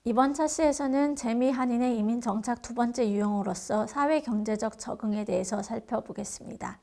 이번 차시에서는 재미 한인의 이민 정착 두 번째 유형으로서 사회 경제적 적응에 대해서 살펴보겠습니다.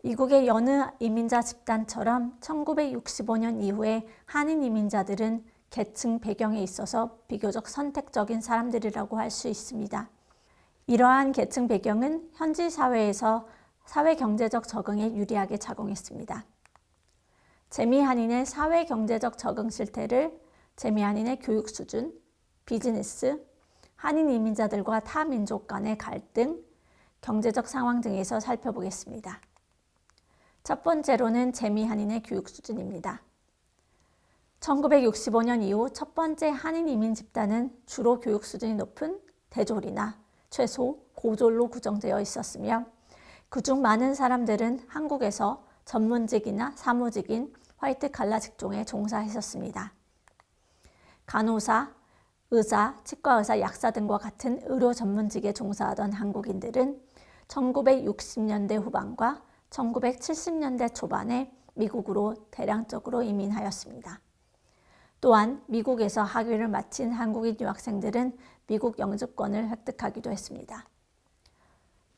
미국의 여느 이민자 집단처럼 1965년 이후에 한인 이민자들은 계층 배경에 있어서 비교적 선택적인 사람들이라고 할 수 있습니다. 이러한 계층 배경은 현지 사회에서 사회 경제적 적응에 유리하게 작용했습니다. 재미 한인의 사회 경제적 적응 실태를 재미 한인의 교육 수준, 비즈니스, 한인 이민자들과 타 민족 간의 갈등, 경제적 상황 등에서 살펴보겠습니다. 첫 번째로는 재미 한인의 교육 수준입니다. 1965년 이후 첫 번째 한인 이민 집단은 주로 교육 수준이 높은 대졸이나 최소 고졸로 구성되어 있었으며 그중 많은 사람들은 한국에서 전문직이나 사무직인 화이트 칼라 직종에 종사했었습니다. 간호사, 의사, 치과의사, 약사 등과 같은 의료 전문직에 종사하던 한국인들은 1960년대 후반과 1970년대 초반에 미국으로 대량적으로 이민하였습니다. 또한 미국에서 학위를 마친 한국인 유학생들은 미국 영주권을 획득하기도 했습니다.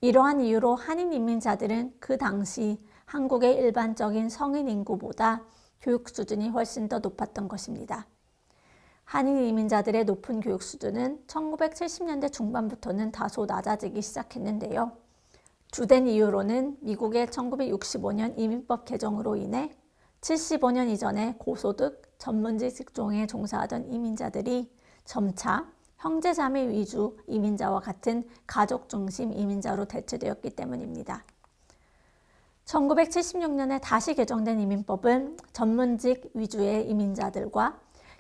이러한 이유로 한인 이민자들은 그 당시 한국의 일반적인 성인 인구보다 교육 수준이 훨씬 더 높았던 것입니다. 한인 이민자들의 높은 교육 수준은 1970년대 중반부터는 다소 낮아지기 시작했는데요. 주된 이유로는 미국의 1965년 이민법 개정으로 인해 75년 이전에 고소득 전문직 직종에 종사하던 이민자들이 점차 형제자매 위주 이민자와 같은 가족 중심 이민자로 대체되었기 때문입니다. 1976년에 다시 개정된 이민법은 전문직 위주의 이민자들과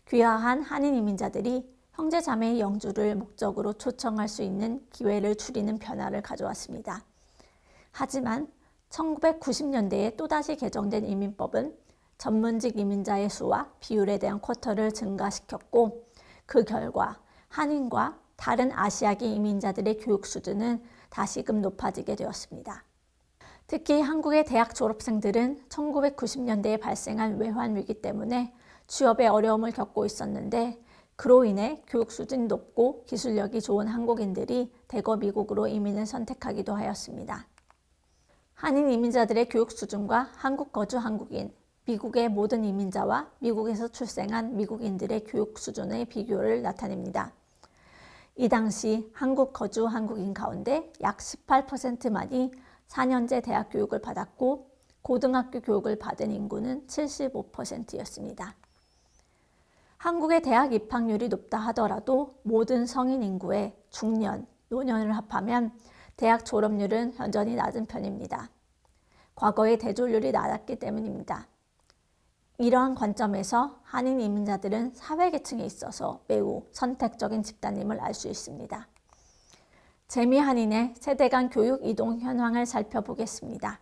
귀화한 한인 이민자들이 형제자매의 영주를 목적으로 초청할 수 있는 기회를 줄이는 변화를 가져왔습니다. 하지만 1990년대에 또다시 개정된 이민법은 전문직 이민자의 수와 비율에 대한 쿼터를 증가시켰고 그 결과 한인과 다른 아시아계 이민자들의 교육 수준은 다시금 높아지게 되었습니다. 특히 한국의 대학 졸업생들은 1990년대에 발생한 외환 위기 때문에 취업에 어려움을 겪고 있었는데 그로 인해 교육 수준이 높고 기술력이 좋은 한국인들이 대거 미국으로 이민을 선택하기도 하였습니다. 한인 이민자들의 교육 수준과 한국 거주 한국인, 미국의 모든 이민자와 미국에서 출생한 미국인들의 교육 수준의 비교를 나타냅니다. 이 당시 한국 거주 한국인 가운데 약 18%만이 4년제 대학 교육을 받았고 고등학교 교육을 받은 인구는 75%였습니다. 한국의 대학 입학률이 높다 하더라도 모든 성인 인구의 중년, 노년을 합하면 대학 졸업률은 여전히 낮은 편입니다. 과거의 대졸률이 낮았기 때문입니다. 이러한 관점에서 한인 이민자들은 사회계층에 있어서 매우 선택적인 집단임을 알 수 있습니다. 재미 한인의 세대 간 교육 이동 현황을 살펴보겠습니다.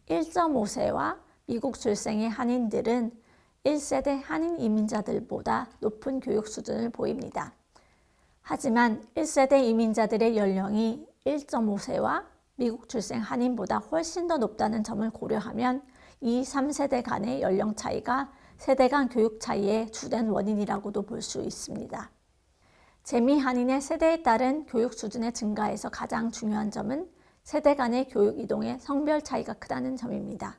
1.5세와 미국 출생의 한인들은 1세대 한인 이민자들보다 높은 교육 수준을 보입니다. 하지만 1세대 이민자들의 연령이 1.5세와 미국 출생 한인보다 훨씬 더 높다는 점을 고려하면 이 3세대 간의 연령 차이가 세대 간 교육 차이의 주된 원인이라고도 볼 수 있습니다. 재미 한인의 세대에 따른 교육 수준의 증가에서 가장 중요한 점은 세대 간의 교육 이동의 성별 차이가 크다는 점입니다.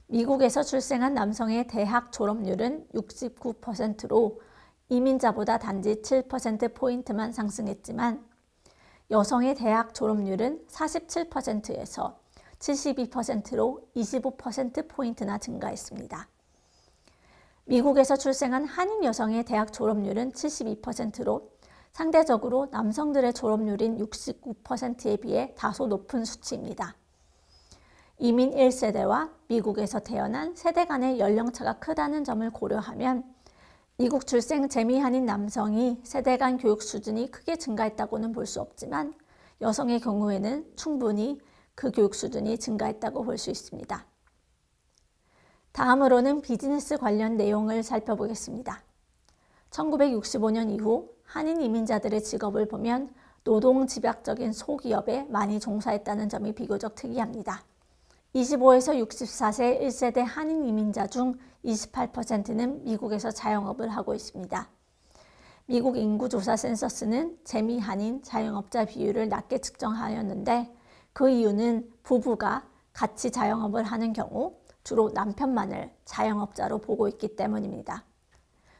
미국에서 출생한 남성의 대학 졸업률은 69%로 이민자보다 단지 7%포인트만 상승했지만 여성의 대학 졸업률은 47%에서 72%로 25%포인트나 증가했습니다. 미국에서 출생한 한인 여성의 대학 졸업률은 72%로 상대적으로 남성들의 졸업률인 69%에 비해 다소 높은 수치입니다. 이민 1세대와 미국에서 태어난 세대 간의 연령차가 크다는 점을 고려하면 미국 출생 재미 한인 남성이 세대 간 교육 수준이 크게 증가했다고는 볼 수 없지만 여성의 경우에는 충분히 그 교육 수준이 증가했다고 볼 수 있습니다. 다음으로는 비즈니스 관련 내용을 살펴보겠습니다. 1965년 이후 한인 이민자들의 직업을 보면 노동집약적인 소기업에 많이 종사했다는 점이 비교적 특이합니다. 25에서 64세 1세대 한인 이민자 중 28%는 미국에서 자영업을 하고 있습니다. 미국 인구조사 센서스는 재미한인 자영업자 비율을 낮게 측정하였는데 그 이유는 부부가 같이 자영업을 하는 경우 주로 남편만을 자영업자로 보고 있기 때문입니다.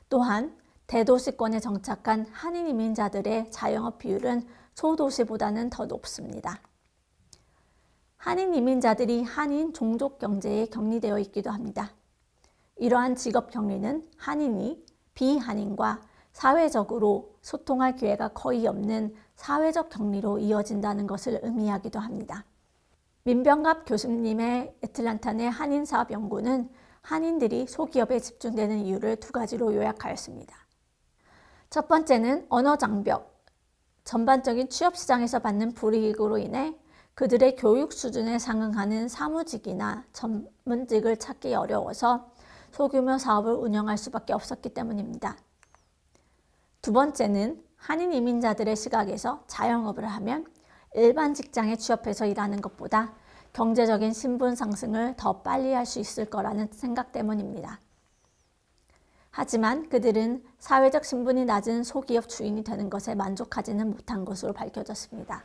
또한 대도시권에 정착한 한인 이민자들의 자영업 비율은 소도시보다는 더 높습니다. 한인 이민자들이 한인 종족 경제에 격리되어 있기도 합니다. 이러한 직업 격리는 한인이 비한인과 사회적으로 소통할 기회가 거의 없는 사회적 격리로 이어진다는 것을 의미하기도 합니다. 민병갑 교수님의 애틀랜타 내 한인사업 연구는 한인들이 소기업에 집중되는 이유를 두 가지로 요약하였습니다. 첫 번째는 언어 장벽, 전반적인 취업시장에서 받는 불이익으로 인해 그들의 교육 수준에 상응하는 사무직이나 전문직을 찾기 어려워서 소규모 사업을 운영할 수밖에 없었기 때문입니다. 두 번째는 한인 이민자들의 시각에서 자영업을 하면 일반 직장에 취업해서 일하는 것보다 경제적인 신분 상승을 더 빨리 할 수 있을 거라는 생각 때문입니다. 하지만 그들은 사회적 신분이 낮은 소기업 주인이 되는 것에 만족하지는 못한 것으로 밝혀졌습니다.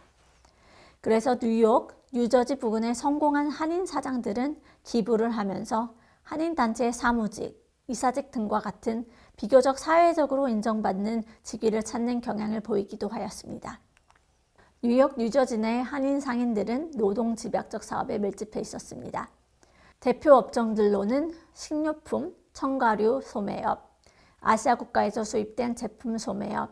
그래서 뉴욕, 뉴저지 부근의 성공한 한인 사장들은 기부를 하면서 한인 단체의 사무직, 이사직 등과 같은 비교적 사회적으로 인정받는 직위를 찾는 경향을 보이기도 하였습니다. 뉴욕, 뉴저지 내 한인 상인들은 노동 집약적 사업에 밀집해 있었습니다. 대표 업종들로는 식료품, 첨가류 소매업, 아시아 국가에서 수입된 제품 소매업,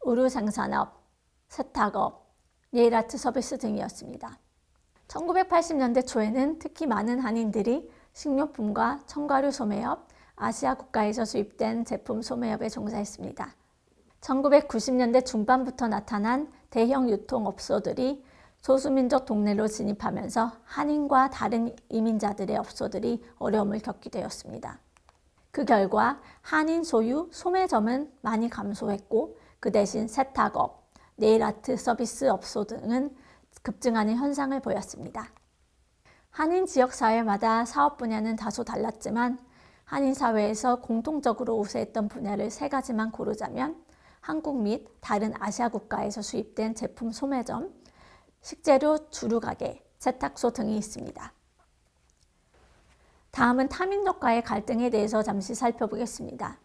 의류 생산업, 세탁업, 네일아트 서비스 등이었습니다. 1980년대 초에는 특히 많은 한인들이 식료품과 첨가류 소매업, 아시아 국가에서 수입된 제품 소매업에 종사했습니다. 1990년대 중반부터 나타난 대형 유통업소들이 소수민족 동네로 진입하면서 한인과 다른 이민자들의 업소들이 어려움을 겪게 되었습니다. 그 결과 한인 소유 소매점은 많이 감소했고 그 대신 세탁업, 네일아트 서비스 업소 등은 급증하는 현상을 보였습니다. 한인 지역사회마다 사업 분야는 다소 달랐지만 한인 사회에서 공통적으로 우세했던 분야를 세 가지만 고르자면 한국 및 다른 아시아 국가에서 수입된 제품 소매점, 식재료 주류가게, 세탁소 등이 있습니다. 다음은 타민족과의 갈등에 대해서 잠시 살펴보겠습니다.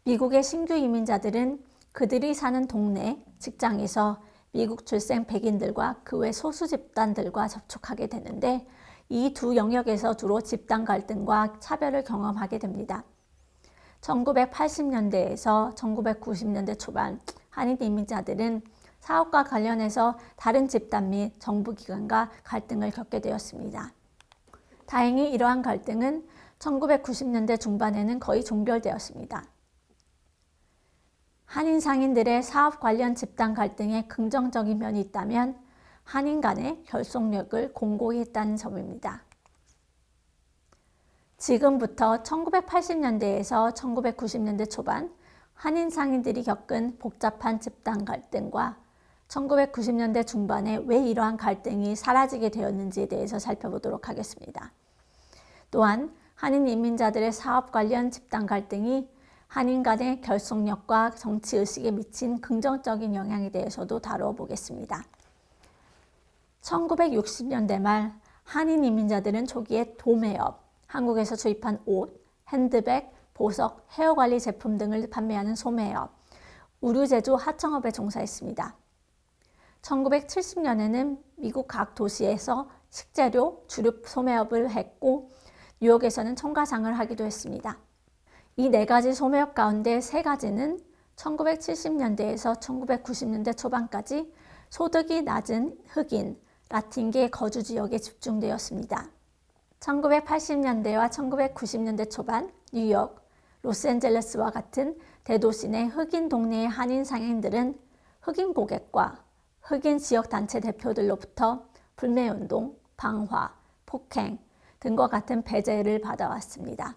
미국의 신규 이민자들은 그들이 사는 동네, 직장에서 미국 출생 백인들과 그 외 소수 집단들과 접촉하게 되는데 이 두 영역에서 주로 집단 갈등과 차별을 경험하게 됩니다. 1980년대에서 1990년대 초반 한인 이민자들은 사업과 관련해서 다른 집단 및 정부기관과 갈등을 겪게 되었습니다. 다행히 이러한 갈등은 1990년대 중반에는 거의 종결되었습니다. 한인 상인들의 사업 관련 집단 갈등에 긍정적인 면이 있다면 한인 간의 결속력을 공고히 했다는 점입니다. 지금부터 1980년대에서 1990년대 초반 한인 상인들이 겪은 복잡한 집단 갈등과 1990년대 중반에 왜 이러한 갈등이 사라지게 되었는지에 대해서 살펴보도록 하겠습니다. 또한 한인 이민자들의 사업 관련 집단 갈등이 한인 간의 결속력과 정치의식에 미친 긍정적인 영향에 대해서도 다뤄보겠습니다. 1960년대 말 한인 이민자들은 초기에 도매업, 한국에서 수입한 옷, 핸드백, 보석, 헤어관리 제품 등을 판매하는 소매업, 의류제조 하청업에 종사했습니다. 1970년에는 미국 각 도시에서 식재료, 주류 소매업을 했고 뉴욕에서는 청가상을 하기도 했습니다. 이 네 가지 소매업 가운데 세 가지는 1970년대에서 1990년대 초반까지 소득이 낮은 흑인, 라틴계 거주 지역에 집중되었습니다. 1980년대와 1990년대 초반 뉴욕, 로스앤젤레스와 같은 대도시 내 흑인 동네의 한인 상인들은 흑인 고객과 흑인 지역 단체 대표들로부터 불매운동, 방화, 폭행 등과 같은 배제를 받아왔습니다.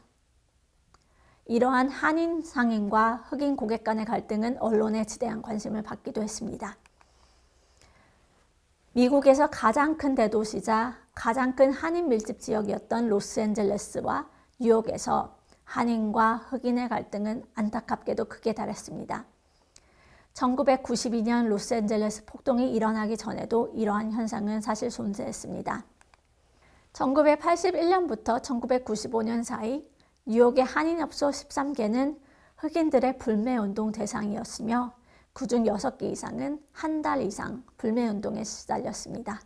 이러한 한인 상인과 흑인 고객 간의 갈등은 언론에 지대한 관심을 받기도 했습니다. 미국에서 가장 큰 대도시자 가장 큰 한인 밀집 지역이었던 로스앤젤레스와 뉴욕에서 한인과 흑인의 갈등은 안타깝게도 극에 달했습니다. 1992년 로스앤젤레스 폭동이 일어나기 전에도 이러한 현상은 사실 존재했습니다. 1981년부터 1995년 사이 뉴욕의 한인업소 13개는 흑인들의 불매운동 대상이었으며 그중 6개 이상은 한 달 이상 불매운동에 시달렸습니다.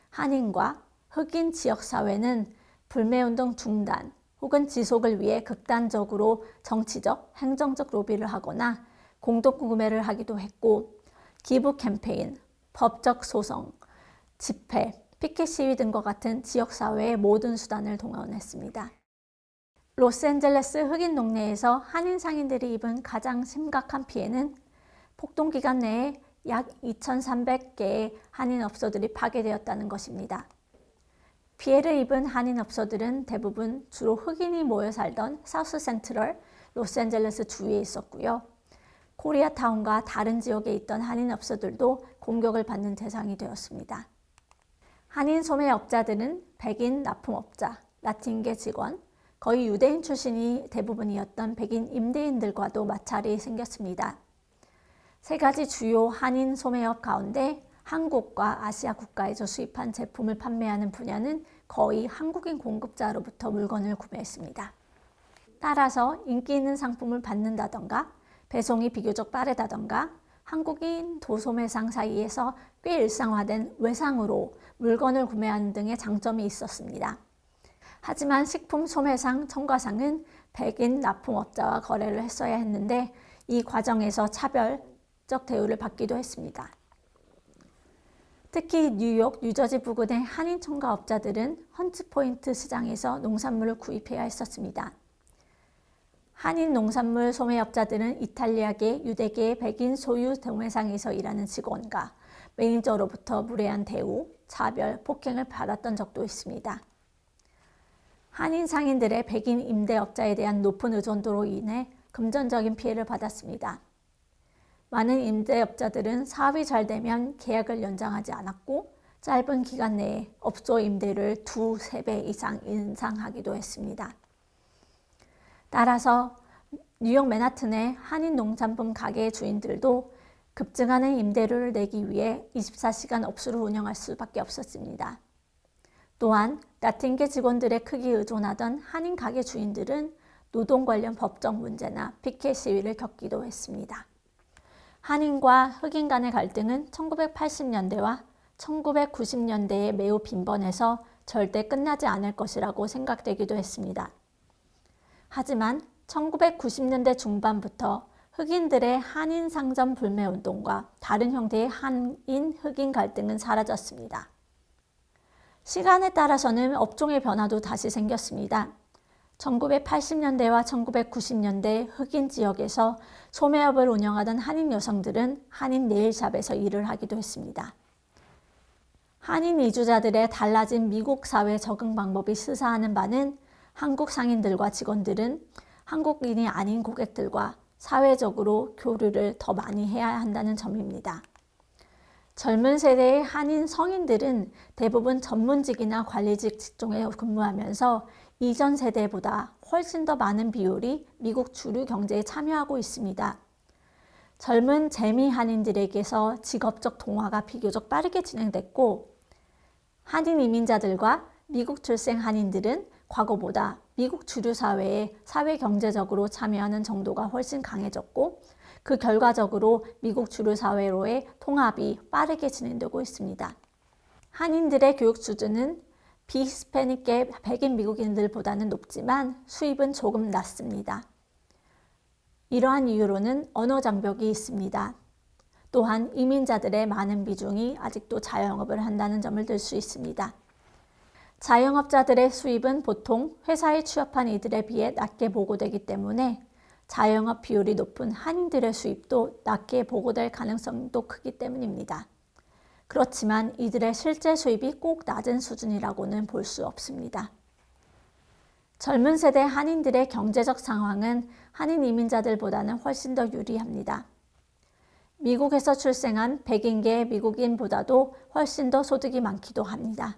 한인과 흑인 지역사회는 불매운동 중단 혹은 지속을 위해 극단적으로 정치적, 행정적 로비를 하거나 공동구매를 하기도 했고 기부 캠페인, 법적 소송, 집회, 피켓 시위 등과 같은 지역사회의 모든 수단을 동원했습니다. 로스앤젤레스 흑인 동네에서 한인 상인들이 입은 가장 심각한 피해는 폭동 기간 내에 약 2,300개의 한인 업소들이 파괴되었다는 것입니다. 피해를 입은 한인 업소들은 대부분 주로 흑인이 모여 살던 사우스 센트럴 로스앤젤레스 주위에 있었고요. 코리아타운과 다른 지역에 있던 한인 업소들도 공격을 받는 대상이 되었습니다. 한인 소매업자들은 백인 납품업자, 라틴계 직원, 거의 유대인 출신이 대부분이었던 백인 임대인들과도 마찰이 생겼습니다. 3가지 주요 한인 소매업 가운데 한국과 아시아 국가에서 수입한 제품을 판매하는 분야는 거의 한국인 공급자로부터 물건을 구매했습니다. 따라서 인기 있는 상품을 받는다던가 배송이 비교적 빠르다던가 한국인 도소매상 사이에서 꽤 일상화된 외상으로 물건을 구매하는 등의 장점이 있었습니다. 하지만 식품 소매상 첨가상은 백인 납품업자와 거래를 했어야 했는데 이 과정에서 차별적 대우를 받기도 했습니다. 특히 뉴욕, 뉴저지 부근의 한인 첨가업자들은 헌츠포인트 시장에서 농산물을 구입해야 했었습니다. 한인 농산물 소매업자들은 이탈리아계, 유대계, 백인 소유 도매상에서 일하는 직원과 매니저로부터 무례한 대우, 차별, 폭행을 받았던 적도 있습니다. 한인 상인들의 백인 임대업자에 대한 높은 의존도로 인해 금전적인 피해를 받았습니다. 많은 임대업자들은 사업이 잘 되면 계약을 연장하지 않았고 짧은 기간 내에 업소 임대를 2~3배 이상 인상하기도 했습니다. 따라서 뉴욕 맨하튼의 한인 농산품 가게 주인들도 급증하는 임대료를 내기 위해 24시간 업소를 운영할 수밖에 없었습니다. 또한 라틴계 직원들의 크게 의존하던 한인 가게 주인들은 노동 관련 법적 문제나 피켓 시위를 겪기도 했습니다. 한인과 흑인 간의 갈등은 1980년대와 1990년대에 매우 빈번해서 절대 끝나지 않을 것이라고 생각되기도 했습니다. 하지만 1990년대 중반부터 흑인들의 한인 상점 불매운동과 다른 형태의 한인 흑인 갈등은 사라졌습니다. 시간에 따라서는 업종의 변화도 다시 생겼습니다. 1980년대와 1990년대 흑인 지역에서 소매업을 운영하던 한인 여성들은 한인 네일샵에서 일을 하기도 했습니다. 한인 이주자들의 달라진 미국 사회 적응 방법이 시사하는 바는 한국 상인들과 직원들은 한국인이 아닌 고객들과 사회적으로 교류를 더 많이 해야 한다는 점입니다. 젊은 세대의 한인 성인들은 대부분 전문직이나 관리직 직종에 근무하면서 이전 세대보다 훨씬 더 많은 비율이 미국 주류 경제에 참여하고 있습니다. 젊은 재미 한인들에게서 직업적 동화가 비교적 빠르게 진행됐고 한인 이민자들과 미국 출생 한인들은 과거보다 미국 주류 사회에 사회경제적으로 참여하는 정도가 훨씬 강해졌고 그 결과적으로 미국 주류 사회로의 통합이 빠르게 진행되고 있습니다. 한인들의 교육 수준은 비히스패닉계 백인 미국인들보다는 높지만 수입은 조금 낮습니다. 이러한 이유로는 언어 장벽이 있습니다. 또한 이민자들의 많은 비중이 아직도 자영업을 한다는 점을 들 수 있습니다. 자영업자들의 수입은 보통 회사에 취업한 이들에 비해 낮게 보고되기 때문에 자영업 비율이 높은 한인들의 수입도 낮게 보고될 가능성도 크기 때문입니다. 그렇지만 이들의 실제 수입이 꼭 낮은 수준이라고는 볼 수 없습니다. 젊은 세대 한인들의 경제적 상황은 한인 이민자들보다는 훨씬 더 유리합니다. 미국에서 출생한 백인계 미국인보다도 훨씬 더 소득이 많기도 합니다.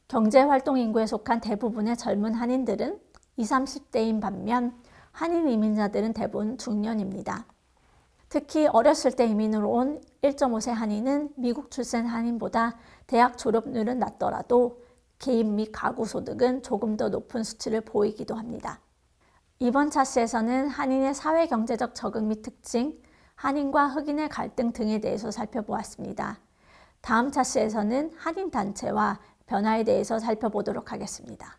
경제활동 인구에 속한 대부분의 젊은 한인들은 20, 30대인 반면 한인 이민자들은 대부분 중년입니다. 특히 어렸을 때 이민으로 온 1.5세 한인은 미국 출생 한인보다 대학 졸업률은 낮더라도 개인 및 가구 소득은 조금 더 높은 수치를 보이기도 합니다. 이번 차트에서는 한인의 사회 경제적 적응 및 특징, 한인과 흑인의 갈등 등에 대해서 살펴보았습니다. 다음 차트에서는 한인 단체와 변화에 대해서 살펴보도록 하겠습니다.